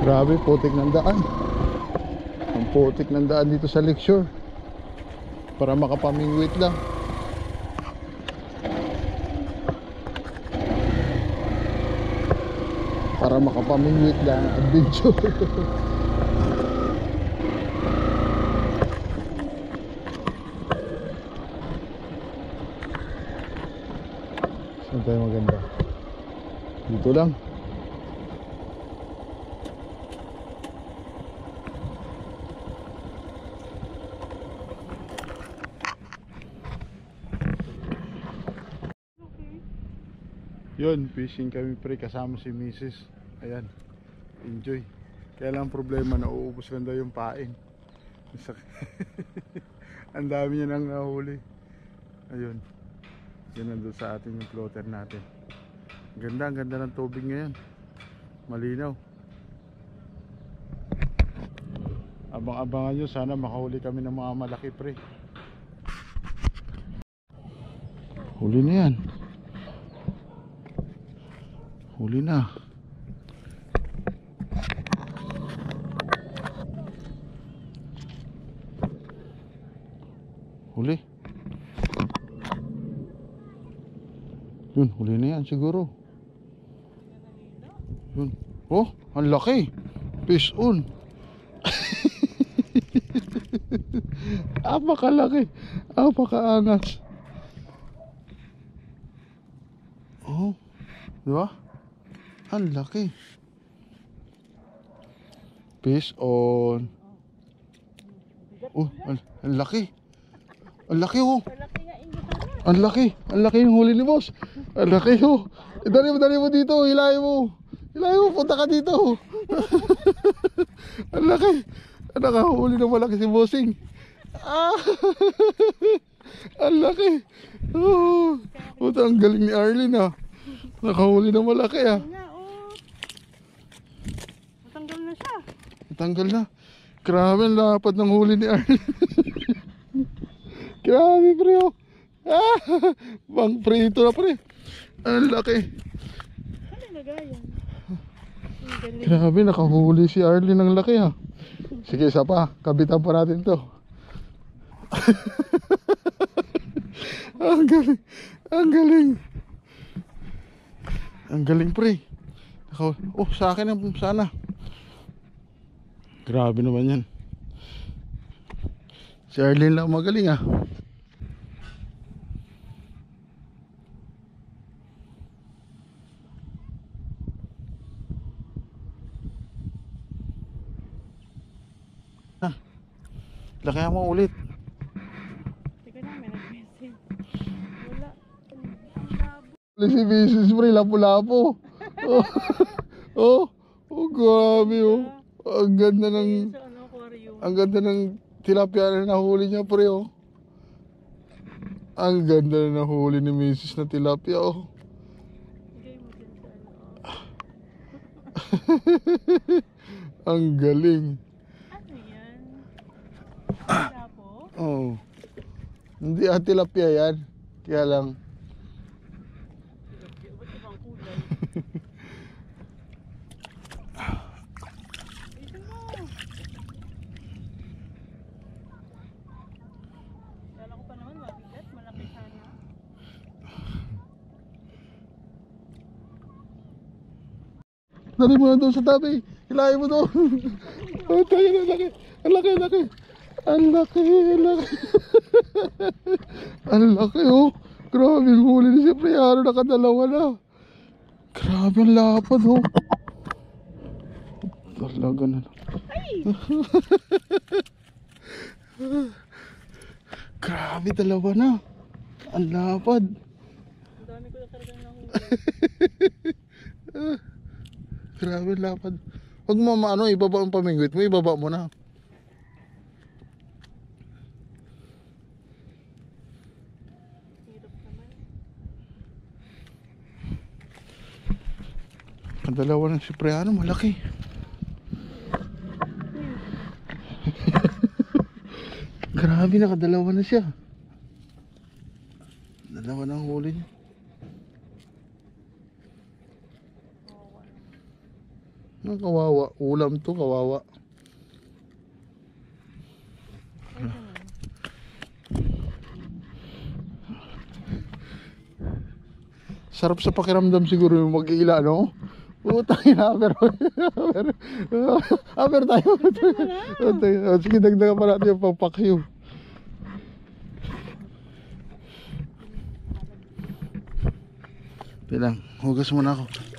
Grabe, putik ng daan. Ang putik ng daan dito sa Lakeshore. Para makapamingwit lang. Para makapamingwit lang adventure. Saan tayo maganda? Dito lang. Yun, fishing kami pre, kasama si Mrs. Ayan, enjoy. Kaya lang problema, nauubos lang daw yung pain. Ang dami niya nang nahuli. Ayun, yun nandun sa atin yung floater natin. Ang ganda ng tubig ngayon. Malinaw. Abang-abangan nyo, sana makahuli kami ng mga malaki pre. Huli na yan. Huli na. Huli. Yun, huli na yan siguro. Yun. Oh, ang laki. Fish on. Apakalaki. Apakaangas. Oh, di ba? Ang laki. Fish on. Oh, ang laki. Ang laki oh. Ang laki. Ang laki yung huli ni boss. Ang laki oh. Dali mo dito. Hilahin mo. Punta ka dito. Ang laki. Nakahuli na malaki si bossing. Ah. Ang laki. Oh. Puta, ang galing ni Arlene ah. Nakahuli na malaki ah. Matanggal na siya. Matanggal na. Grabe ang lapad ng huli ni Arlene. Grabe pre oh. Ah, bang prito na pre. Ang laki. Ano nagayan? Grabe, nakahuli si Arlene ng laki ha. Sige, isa pa. Kabitan pa natin to. Ang galing. Ang galing. Ang galing pre. Oh, sa akin ang sana. Grabe naman yan. Si Arlene lang magaling ah. Laki mo ulit. Teka na, may nag-message. Wala. Ang labo. Si Mrs. Pre, lapo-lapo. Oh, grabe oh. Ang ganda ng Sa ano, aquarium. Ang ganda ng tilapia na nahuli niya pre oh. Ang ganda na nahuli ni Mrs. na tilapia oh. Bigay mo din sa ano. Ang galing. Ano yan? Lapo? Oh. Hindi tilapia yan. Kaya lang. Ba't ibang kulay? Ito mo. Kala ko pa naman mabigat. Malaki sana. Dali mo na doon sa tabi. Hilahin mo doon. Oh, tayo na laki. Ang laki. Ang laki. Ang laki oh. Grabe yung huli ni si Priano. Nakadalawa na. Grabe ang lapad oh. Talaga na. Grabe, dalawa na. Ang lapad. Ang dami ko na talagang nahuli. Grabe ang lapad. Huwag mo ibaba ang pamingwit mo. Ibaba mo na. Hirap naman. Ang dalawa ng si Priano, malaki. Grabe, nakadalawa na siya. Dalawa na ang huli niya. Ang kawawa. Ulam to, kawawa. Ay, ganun. Sarap sa pakiramdam siguro yung mag-iila, no? Utang ina, aber tayo. Sige, dagdagan pa natin yung pang-pakyo. Bilang, hugas muna ako.